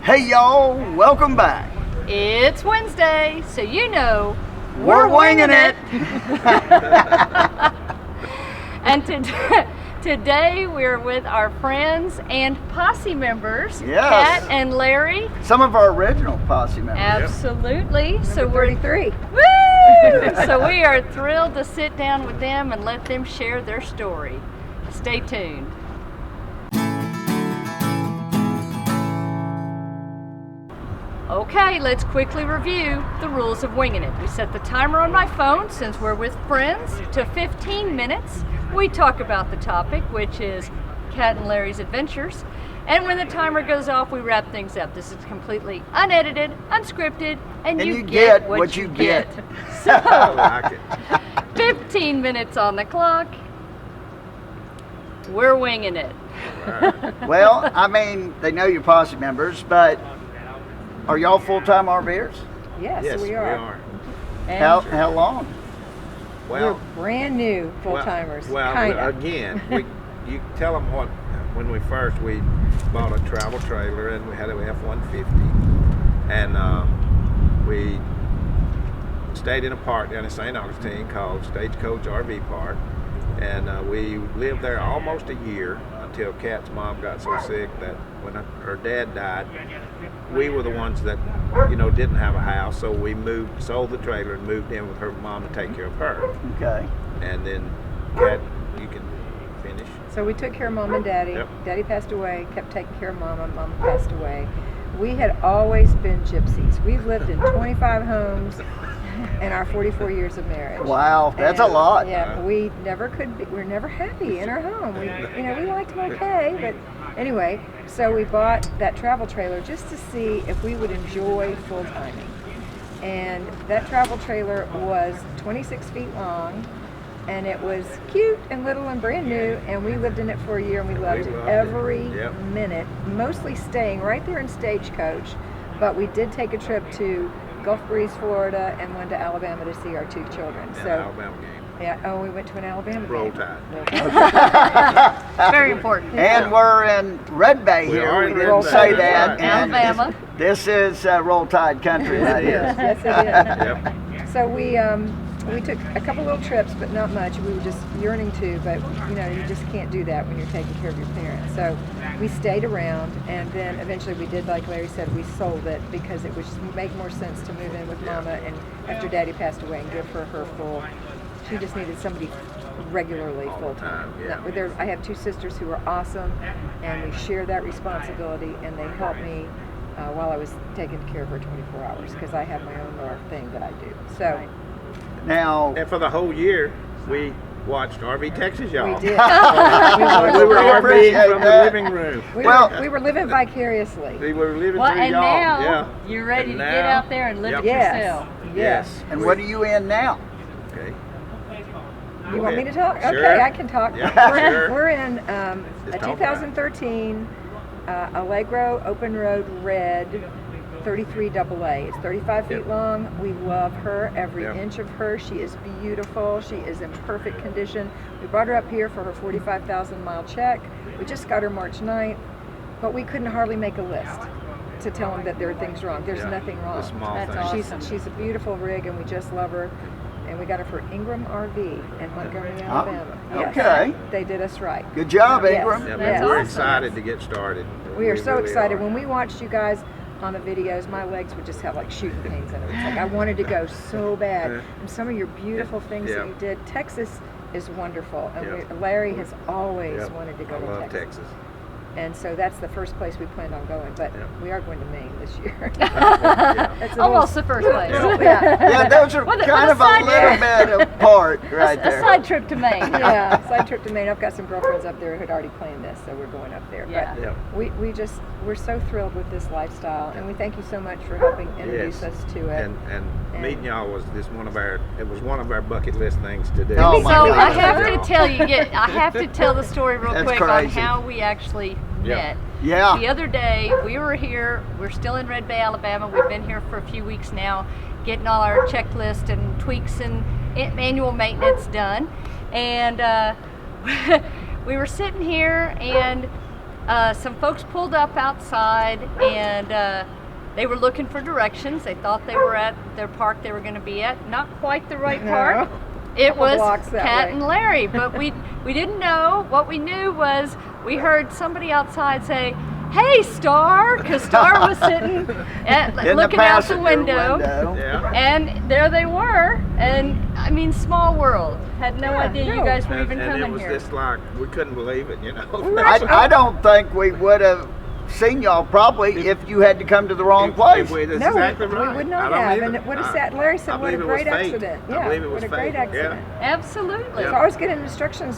Hey y'all, welcome back. It's Wednesday, so you know We're winging it. And today we're with our friends and Posse members, Yes. Kat and Larry. Some of our original Posse members. Absolutely. So we're 33. Woo! So we are thrilled to sit down with them and let them share their story. Stay tuned. Okay, let's quickly review the rules of Winging It. We set the timer on my phone, since we're with friends, to 15 minutes. We talk about the topic, which is Kat and Larry's adventures. And when the timer goes off, we wrap things up. This is completely unedited, unscripted, and you get what you get. So, I like it. 15 minutes on the clock. We're winging it. Well, I mean, they know you're Posse members, but are y'all full-time RVers? Yes, we are. And How long? We're brand new full-timers. Kinda. Again, you tell them what, when we bought a travel trailer and we had an F-150, and we stayed in a park down in St. Augustine called Stagecoach RV Park, and we lived there almost a year until Kat's mom got so sick that when her dad died, we were the ones that, didn't have a house, so we sold the trailer and moved in with her mom to take care of her. Okay. And then, Kat, you can finish. So we took care of Mom and Daddy. Yep. Daddy passed away, kept taking care of Mama. Mama passed away. We had always been gypsies. We've lived in 25 homes in our 44 years of marriage. Wow, that's a lot. Yeah, we were never happy in our home. We liked them okay, but anyway, so we bought that travel trailer just to see if we would enjoy full timing. And that travel trailer was 26 feet long, and it was cute and little and brand new, and we lived in it for a year, and we loved every minute, mostly staying right there in Stagecoach, but we did take a trip to Gulf Breeze, Florida, and went to Alabama to see our 2 children. And so Alabama game. Yeah, we went to an Alabama Roll game. Tide. very important. And we're in Red Bay We here. are We in didn't Red say Bay, that. that's right. And Alabama. This is Roll Tide country right here. Yes, it is. Yep. So we took a couple little trips, but not much. We were just yearning to, but you just can't do that when you're taking care of your parents. So we stayed around, and then eventually we did, like Larry said, we sold it because it would just make more sense to move in with Mama, and after Daddy passed away, and give her full. She just needed somebody regularly full time. I have 2 sisters who are awesome, and we share that responsibility, and they help me while I was taking care of her 24 hours because I have my own little thing that I do. So. Now, And for the whole year, we watched RV Texas, y'all. We did. We were appreciate RVing from the that. living room. We were living vicariously. We were living Well, through and y'all. now you're ready And to get now- out there and live Yep. it yourself. Yes. and what are you in now? Okay. You want me to talk? Sure. Okay, I can talk. Yeah, we're, sure. we're in Just a talk 2013 Allegro Open Road Red 33 AA. It's 35 feet Yep. long. We love her, every Yep. inch of her. She is beautiful. She is in perfect condition. We brought her up here for her 45,000 mile check. We just got her March 9th, but we couldn't hardly make a list to tell them that there are things wrong. There's Yeah, nothing wrong. the small That's things. awesome. She's a beautiful rig, and we just love her. And we got her for Ingram RV in Montgomery, Alabama. Yes. Okay. They did us right. Good job, Yes. Ingram. Yeah, That's we're awesome. excited to get started. We are so really excited. are. When we watched you guys on the videos, my legs would just have like shooting pains in them. It's like I wanted to go so bad. And some of your beautiful things that Yeah. you did. Texas is wonderful. And Yeah. Larry has always Yep. wanted to go I to love Texas. Texas. And so that's the first place we planned on going. But Yep. we are going to Maine this year. Yeah. That's a Almost the first place. little- yeah. Yeah, those are What a- kind what a of a side little bit apart right A there. side trip to Maine. Yeah, side trip to Maine. I've got some girlfriends up there who had already planned this, so we're going up there. Yeah. Yeah. But we're so thrilled with this lifestyle, and we thank you so much for helping introduce Yes. us to it. And meeting y'all was one of our bucket list things to do. Oh, So my I goodness. have to tell you, I have to tell the story real That's quick crazy. on how we actually Yeah. met. Yeah. The other day, we were here, we're still in Red Bay, Alabama. We've been here for a few weeks now, getting all our checklist and tweaks and annual maintenance done. And we were sitting here, and some folks pulled up outside and they were looking for directions. They thought they were at their park they were going to be at. Not quite the right park. It Couple was blocks that Kat way. and Larry, but we didn't know. What we knew was we heard somebody outside say, "Hey, Star," because Star was sitting looking out the passenger window. Yeah. And there they were, and I mean, small world. Had no idea you no. guys were And, even and it coming was here. just like, we couldn't believe it, you know. I don't think we would have seen y'all probably if you had to come to the wrong place. That's No, exactly we right. would I not don't have. either. And what is that? Larry said, I what a believe it was great fate. accident. I Yeah, believe it was what a great fate. accident. Absolutely. So I was getting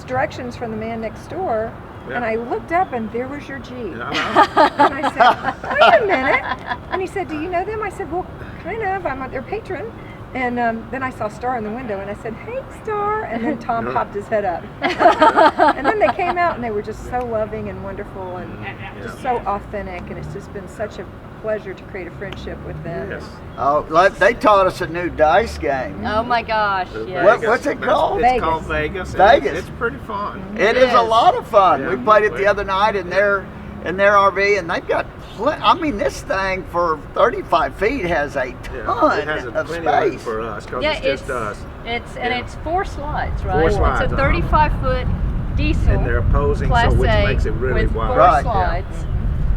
directions from the man next door, Yeah. and I looked up, and there was your Jeep. Yeah, I know. And I said, wait a minute. And he said, do you know them? I said, well, kind of. I'm their patron. And then I saw Star in the window, and I said, hey, Star. And then Tom popped his head up. And then they came out, and they were just so loving and wonderful and just so authentic. And it's just been such a pleasure to create a friendship with them. Yes. Oh, they taught us a new dice game. Oh my gosh, yes. What's it called? It's called Vegas. Vegas. It's pretty fun. It is a lot of fun. Yeah. We played it the other night in their RV, and they've got I mean, this thing for 35 feet has a ton It has of plenty of room space. for us because Yeah, it's just us. It's 4 slides, right? 4 slides, It's a 35-foot diesel. And they're opposing, Class so which A makes it really with wide. 4 Right. slides.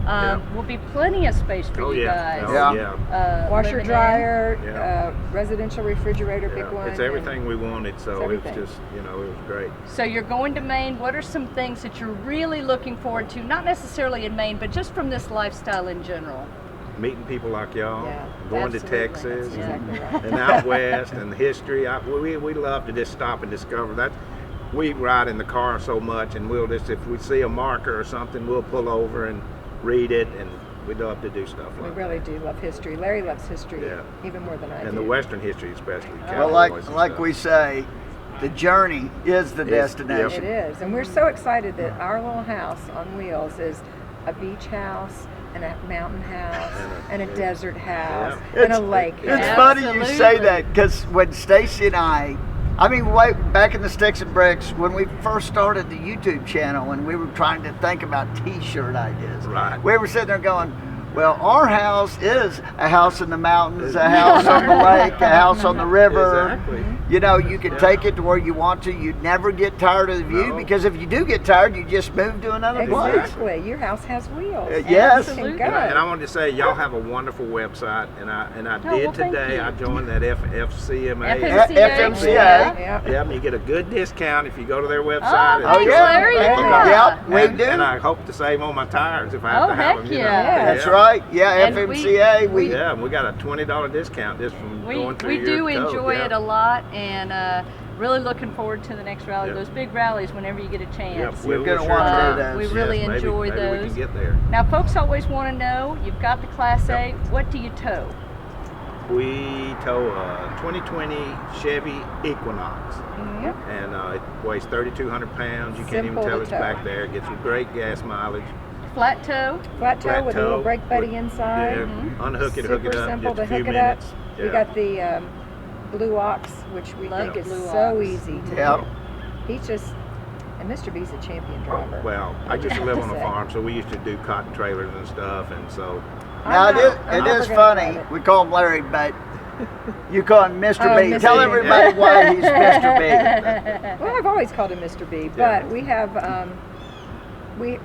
Yeah. Will be plenty of space for Oh you yeah. guys. Oh, Yeah. yeah. Washer, living in. dryer, Yeah. residential refrigerator, big Yeah. one. It's everything we wanted, so it was everything. just, it was great. So you're going to Maine. What are some things that you're really looking forward to? Not necessarily in Maine, but just from this lifestyle in general. Meeting people like y'all, Yeah, going to absolutely. Texas, That's exactly right. and out west, and the history. We love to just stop and discover that. We ride in the car so much, and we'll just, if we see a marker or something, we'll pull over and read it, and we love to do stuff We like really do love history. Larry loves history Yeah. even more than I that. do. And the Western history especially. Well, cowboys and like stuff. we say, the journey is the It destination. is, and we're so excited that our little house on wheels is a beach house and a mountain house and a desert house and a lake It's house. funny you say Absolutely. that because when Stacy and I mean, way back in the Sticks and Bricks, when we first started the YouTube channel and we were trying to think about T-shirt ideas, Right. we were sitting there going, well, our house is a house in the mountains, a house on the lake, a house on the river. Exactly. You know, you can take it to where you want to. You never get tired of the view No. because if you do get tired, you just move to another place. Exactly. Your house has wheels. Yes. You can Absolutely. go. And I wanted to say, y'all have a wonderful website, and I Oh, did well, thank today. you. I joined that FFCMA. FMCA. Yeah. Yeah, and you get a good discount if you go to their website. Oh, and thanks, do it. Larry. Yeah, we and, do. And I hope to save on my tires if I have Oh, to have heck them. You know. yeah. That's right. Yeah, And FMCA. We Yeah, and we got a $20 discount just from going through We your do code. enjoy Yeah. it a lot, and really looking forward to the next rally. Yeah. Those big rallies whenever you get a Yep, chance. We're gonna sure wanna try do those. We Yes, really maybe- enjoy maybe we those. can get there. Now, folks always want to know, you've got the Class A, what do you tow? We tow a 2020 Chevy Equinox, Yep. and it weighs 3,200 pounds. You can't Simple even tell to it's tow. back there. It gets great gas mileage. Flat tow? Flat toe Flat with a little toe brake buddy with- inside. Yeah, unhook it, hook it Super up, simple just to a few hook it up. minutes. We Yeah. got the Blue Ox, which we Love think is Blue so Ox. easy to Yep. do. He's just, and Mr. B's a champion driver. Well, I used to live on a Say. farm, so we used to do cotton trailers and stuff, and so now I'm it is never gonna funny. drive it. We call him Larry, but you call him Mr. Oh, B. Mr. Tell B. everybody why he's Mr. B. Well, I've always called him Mr. B, Yeah. but we have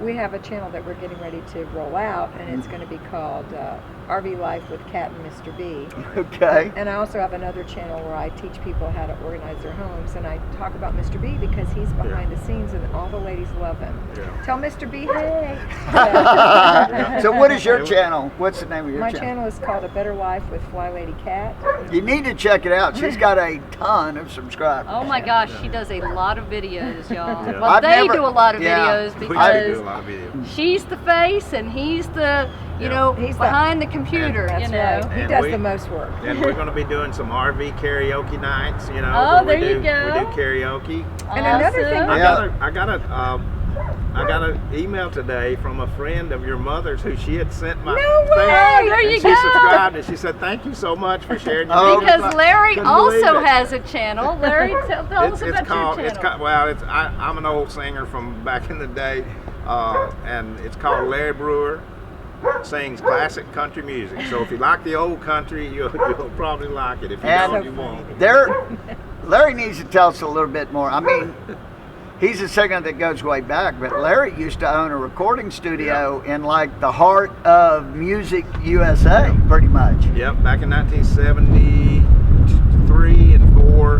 we have a channel that we're getting ready to roll out, and it's going to be called RV Life with Kat and Mr. B. Okay. And I also have another channel where I teach people how to organize their homes, and I talk about Mr. B because he's behind the scenes, and all the ladies love him. Yeah. Tell Mr. B, hey. So what is your channel? What's the name of your My channel? channel is called A Better Life with Fly Lady Kat. You need to check it out. She's got a ton of subscribers. Oh my gosh, she does a lot of videos, y'all. Yeah. Well, I've they never- do a lot of yeah. videos we because do a lot of videos. she's the face and he's the, you Yeah. know, He's the- behind the computer, That's you know. right. He And does we- the most work. And we're going to be doing some RV karaoke nights, you know. Oh, where there you we go. do karaoke. And another thing- Awesome. Yeah. I got an email today from a friend of your mother's who she had sent my No thing, way! Oh, there and you she go. subscribed and she said thank you so much for sharing your Oh, videos." Because Larry Couldn't believe also it. has a channel. Larry, tell us about your channel. Well, I'm an old singer from back in the day, and it's called Larry Brewer Sings Classic Country Music. So if you like the old country, you'll probably like it. If you don't, you won't. Larry needs to tell us a little bit more. I mean, he's a singer that goes way back, but Larry used to own a recording studio in like the heart of Music USA, pretty much. Yep, back in 1973 and 4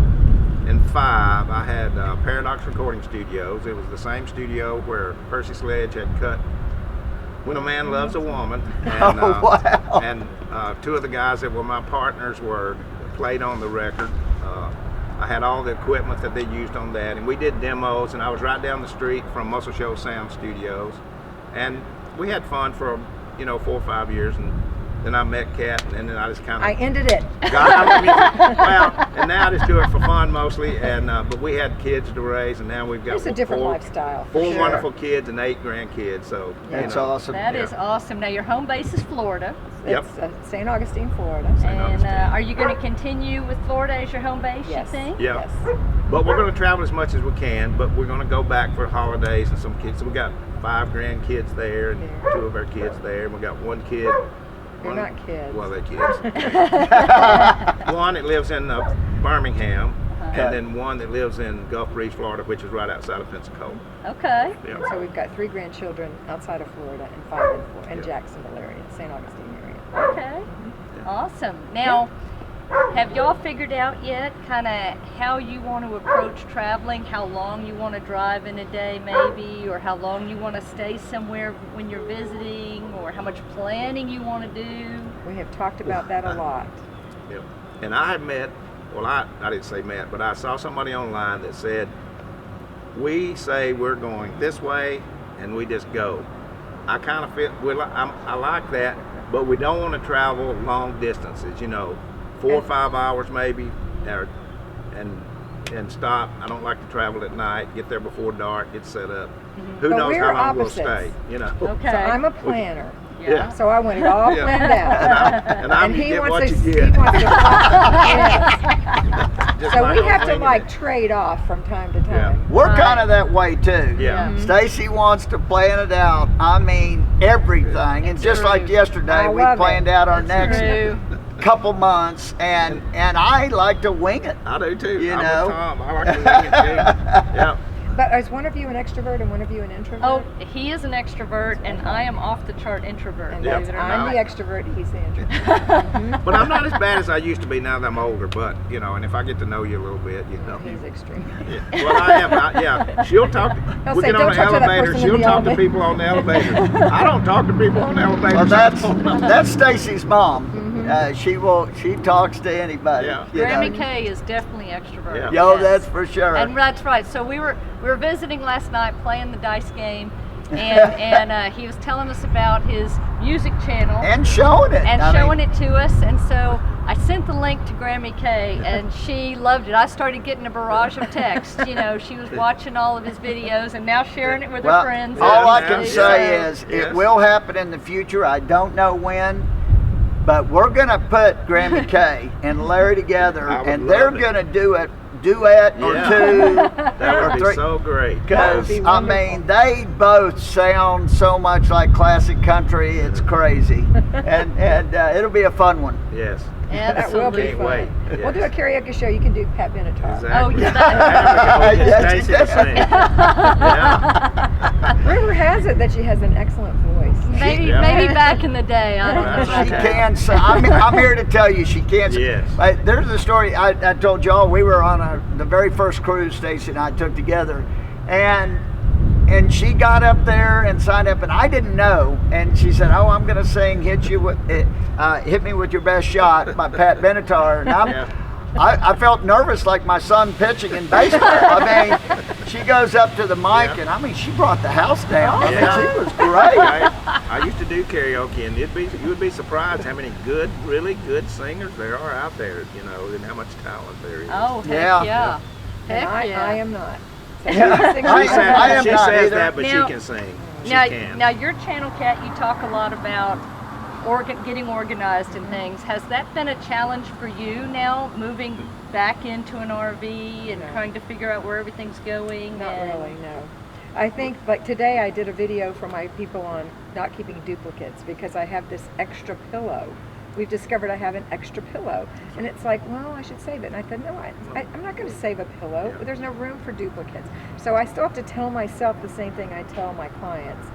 and 5, I had Paradox Recording Studios. It was the same studio where Percy Sledge had cut When a Man Loves a Woman. And, wow. And two of the guys that were my partners played on the record. I had all the equipment that they used on that, and we did demos, and I was right down the street from Muscle Shoals Sound Studios, and we had fun for 4 or 5 years, and then I met Kat, and then I just kind of ended it. got out of music. Well, and now I just do it for fun mostly, and but we had kids to raise, and now we've got It's a different lifestyle. Four wonderful kids and 8 grandkids. So That's awesome. That is awesome. Now your home base is Florida. It's St. Augustine, Florida. And are you going to continue with Florida as your home base, Yes. you think? Yeah. Yes. But we're going to travel as much as we can, but we're going to go back for holidays and some kids. So we got 5 grandkids there and 2 of our kids there. And we got 1 kid. They're not kids. Well, they're kids. One that lives in Birmingham, and then one that lives in Gulf Breeze, Florida, which is right outside of Pensacola. Okay. Yeah. So we've got 3 grandchildren outside of Florida and 5 in Jacksonville area, St. Augustine area. Okay. Awesome. Now, have y'all figured out yet kind of how you want to approach traveling, how long you want to drive in a day maybe, or how long you want to stay somewhere when you're visiting, or how much planning you want to do? We have talked about that a lot. Yep. And I had met, well, I didn't say met, but I saw somebody online that said, we say we're going this way and we just go. I kind of feel, I like that, but we don't want to travel long distances, 4 or 5 hours maybe, and stop. I don't like to travel at night, get there before dark, get set up. Who But knows we're how long we'll opposites. stay, Okay. So I'm a planner. Yeah. So I want it all Yeah. planned out. And I'm he get wants what to, you he get. wants to Yes. Just So like we on have to Wingin' like It. trade off from time to time. We're Right. kind of that way too. Yeah. Stacy wants to plan it out. I mean, everything. And just like yesterday, I we love planned it. out our next True. couple months, and I like to wing it. I do too. You I'm know? a Tom. I like to wing it too. Yeah. But is one of you an extrovert and one of you an introvert? Oh, he is an extrovert, and I am off the chart introvert. and Yeah. Believe it or I'm not. the extrovert, he's the introvert. But I'm not as bad as I used to be now that I'm older. But and if I get to know you a little bit, He's extreme. Yeah. Well, I am. She'll talk. He'll We say, get on "Don't the talk to that elevator. person in She'll the talk to elevator." people on the elevator. I don't talk to people on the elevator. Well, that's Stacy's mom. She talks to anybody. Yeah. Grammy K is definitely extrovert. Yeah. Yo, Yes. that's for sure. And that's right. So we were visiting last night, playing the dice game, and he was telling us about his music channel And showing it. and I showing mean, it to us. And so I sent the link to Grammy K, and she loved it. I started getting a barrage of texts. She was watching all of his videos and now sharing it with her Well, friends. all I Yeah. can Yeah. say is Yes. it will happen in the future. I don't know when, but we're gonna put Grammy K and Larry together, I would and they're love it. gonna do a duet or Yeah. two That or would be three. so great. That would Because be I mean, wonderful. they both sound so much like classic country. It's crazy, and it'll be a fun one. Yes. That will be Can't fun. wait. We'll do a Yes. karaoke show. You can do Pat Benatar. Exactly. Oh, yeah, There we go. Yes, Get Stacy to yes. sing. Yeah. Rumor has it that she has an excellent voice. Maybe Yeah. maybe back in the day. I don't know. That's about She that. can sing. I'm here to tell you, she can sing. Yes. There's a story I told y'all. We were on the very first cruise Stacy and I took together, and she got up there and signed up, and I didn't know. And she said, "Oh, I'm going to sing "Hit Me with Your Best Shot" by Pat Benatar." And I felt nervous, like my son pitching in baseball. I mean, she goes up to the mic, Yeah. and I mean, she brought the house down. I Yeah. mean, she was great. I used to do karaoke, and you would be surprised how many really good singers there are out there, and how much talent there is. Oh, heck Yeah. yeah. And Heck yeah. I am not. So Yeah. you sing I my am- song. I am she not says either. that, but Now- she can sing. She Now, can. now your channel, Kat, you talk a lot about getting organized and things. Has that been a challenge for you now, moving back into an RV and No. trying to figure out where everything's going? Not and- really, no. I think, like today I did a video for my people on not keeping duplicates because I have this extra pillow. We've discovered I have an extra pillow. And it's like, well, I should save it. And I said, no, I'm not going to save a pillow. There's no room for duplicates. So I still have to tell myself the same thing I tell my clients.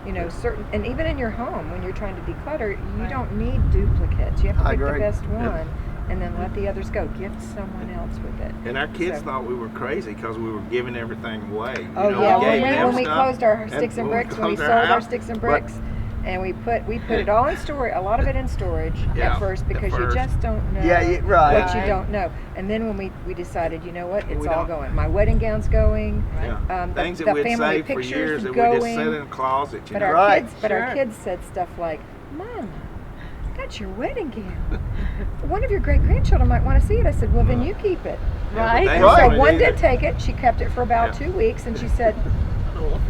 You know, certain, and even in your home, when you're trying to declutter, you don't need duplicates. You have to pick the best one and then let the others go. Gift someone else with it. And our kids thought we were crazy because we were giving everything away. Oh, you know, yeah, when we closed our sticks and bricks, when we sold our sticks and bricks, and we put it all in storage, a lot of it in storage at first because you just don't know what you don't know. And then when we decided, you know what, it's all going. My wedding gown's going. Things the that we'd family saved for pictures years that going. we just set in a closet. You But know? our kids said stuff like, Mom, that's your wedding gown. One of your great-grandchildren might want to see it. I said, well, then you keep it. Right. And so one did take it. She kept it for about 2 weeks, and she said,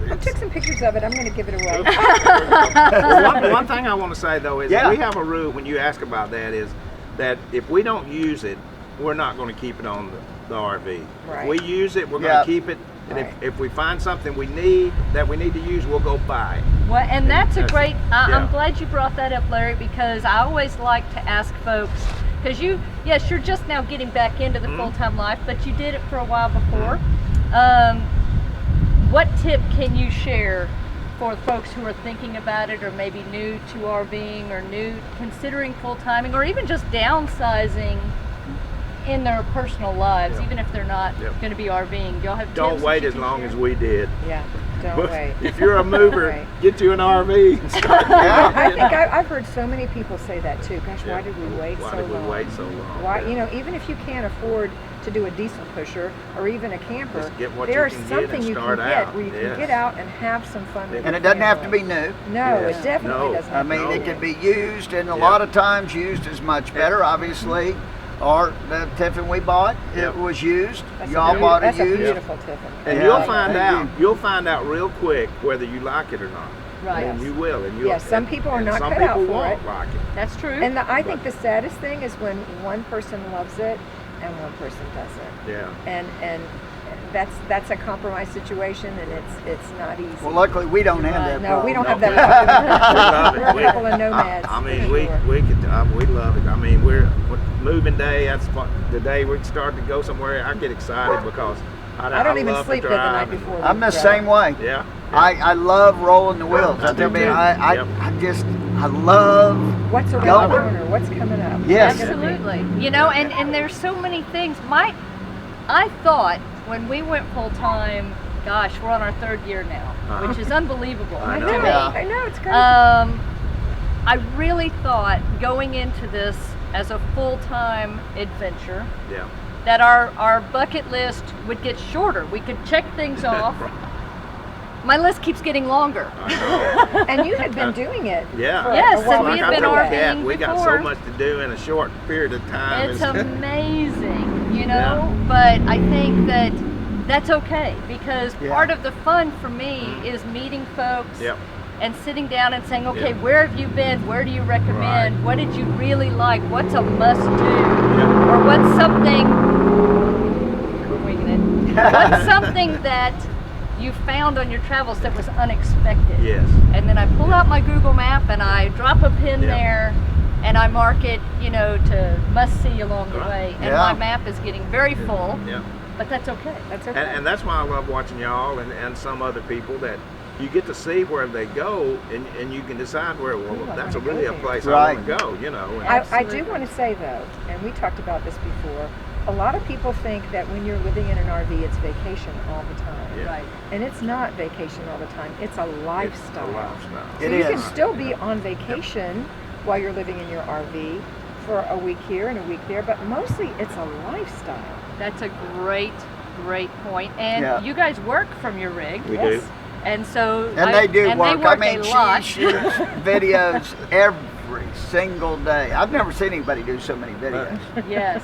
I took some pictures of it. I'm going to give it away. Well, one thing I want to say, though, is we have a rule when you ask about that is that if we don't use it, we're not going to keep it on the RV. Right. If we use it, we're going to keep it. And if we find something we need to use, we'll go buy it. Well, and that's a great, I'm glad you brought that up, Larry, because I always like to ask folks, because yes, you're just now getting back into the full-time life, but you did it for a while before. What tip can you share for folks who are thinking about it or maybe new to RVing or new considering full-timing or even just downsizing in their personal lives, even if they're not going to be RVing? Y'all have tips? Don't wait as long as we did. Yeah, don't wait. If you're a mover, get you an RV and start. I think I've heard so many people say that too. Gosh, why did we wait so long? Why did we wait so long? Why, you know, even if you can't afford to do a diesel pusher or even a camper, Just get what there's you can something get you and can start get out. where you can get out and have some fun with And your it doesn't have to family. be new. No, it definitely doesn't. I mean, it can be used, and a lot of times used is much better, obviously. Or the Tiffin we bought, it was used. Y'all bought it used. That's a beautiful Tiffin. And you'll find out real quick whether you like it or not. Right. And you will. And some people are not cut out for it. Some people won't like it. That's true. And I think the saddest thing is when one person loves it and one person doesn't. Yeah. And that's a compromise situation, and it's not easy. Well, luckily we don't have that problem. No, we don't have that problem. We're a couple of nomads. I mean, we love it. I mean, we're moving day. That's the day we start to go somewhere. I get excited because I don't even love sleep to good the drive night before. I'm the same way. Yeah. I love rolling the wheels. I love what's around the corner, what's coming up. Yes. Absolutely. You know, and there's so many things. I thought when we went full-time, gosh, we're on our 3rd year now, which is unbelievable I to know. me. I know, it's crazy. I really thought going into this as a full-time adventure that our bucket list would get shorter. We could check things off. My list keeps getting longer. And you had been doing it. Yeah. Yes, and we have been RVing We got before. so much to do in a short period of time. It's amazing, you know, but I think that's okay because part of the fun for me is meeting folks and sitting down and saying, okay, where have you been? Where do you recommend? Right. What did you really like? What's a must do? Or what's something, we're winging it. What's something that you found on your travels that was unexpected? Yes. And then I pull out my Google map and I drop a pin there and I mark it, you know, to must see along the way. And my map is getting very full. Yeah. But that's okay. That's okay. And that's why I love watching y'all and some other people that you get to see where they go and you can decide where, that's really a place I want to go, you know. I do want to say though, and we talked about this before, a lot of people think that when you're living in an RV, it's vacation all the time. Yeah. Right. And it's not vacation all the time. It's a lifestyle. It's a lifestyle. So you can still be on vacation while you're living in your RV for a week here and a week there, but mostly it's a lifestyle. That's a great point. And you guys work from your rig. We do. And so they do work. They work I mean, a lot. she shoots videos every single day. I've never seen anybody do so many videos. Yes.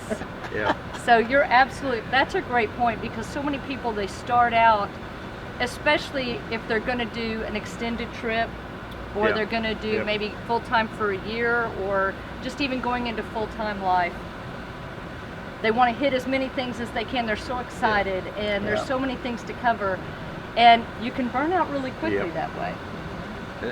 Yeah. So that's a great point because so many people, they start out, especially if they're going to do an extended trip or they're going to do maybe full-time for a year or just even going into full-time life. They want to hit as many things as they can. They're so excited and there's so many things to cover. And you can burn out really quickly Yep. that way.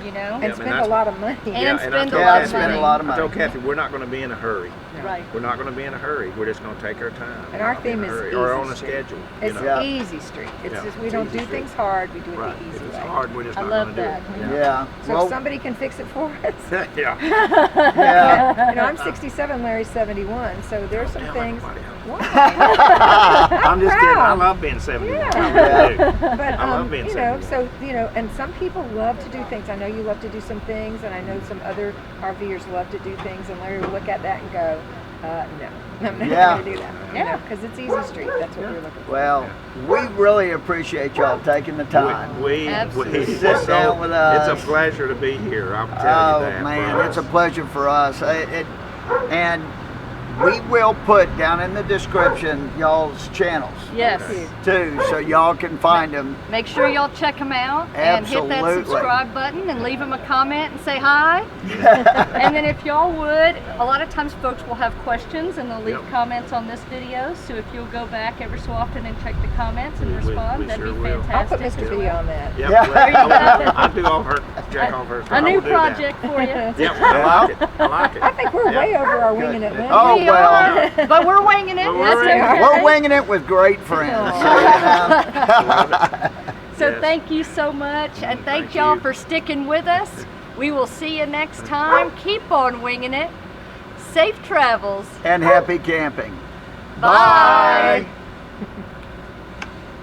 You know? And spend a lot of money. And spend a I lot Yeah, of spend money. a lot of I told money. Kathy, we're not going to be in a hurry. Right. We're not going to be in a hurry. We're just going to take our time. And our Not be in theme a is hurry, easy or on a street. schedule. It's Yeah. easy street. It's Yeah, just we it's don't easy do street. things hard. We do it Right. the If easy it's way. hard, we're just I not love going to that. do it. Yeah. So Well, if somebody can fix it for us. Yeah. yeah. You know, I'm 67, Larry's 71, so there's some Tell things. everybody else. Why? I'm just kidding. I proud. love being 71. Yeah. I really do. But I love being you know, 71. so you know, and some people love to do things. I know you love to do some things, and I know some other RVers love to do things. And Larry will look at that and go, "No, I'm not Yeah. going to do that." Yeah. Because it's easy street. That's what we're looking for. Well, we really appreciate y'all taking the time. Absolutely. Sit down with us. It's a pleasure to be here. I'll tell you that. Oh man, for it's a us. pleasure for us. And we will put down in the description y'all's channels Yes. Okay. too, so y'all can find them. Make sure y'all check them out and hit that Absolutely. subscribe button and leave them a comment and say hi. And then if y'all would, a lot of times folks will have questions and they'll leave Yep. comments on this video. So if you'll go back every so often and check the comments and We respond, that'd sure be will. I'll put fantastic. Mr. B on that. Yep, Yeah. well, I'll do all her, check all her stuff. A I new will do that. project for you. Yep, I like it. I like it. I think we're Yeah. way over our winging it limit. Oh, We well. are, but we're winging it. But we're That's winging it. okay. We're winging it with great friends. So Yes. thank you so much, and thank Thank y'all you. for sticking with us. We will see you next time. Keep on winging it. Safe travels. And happy camping. Bye.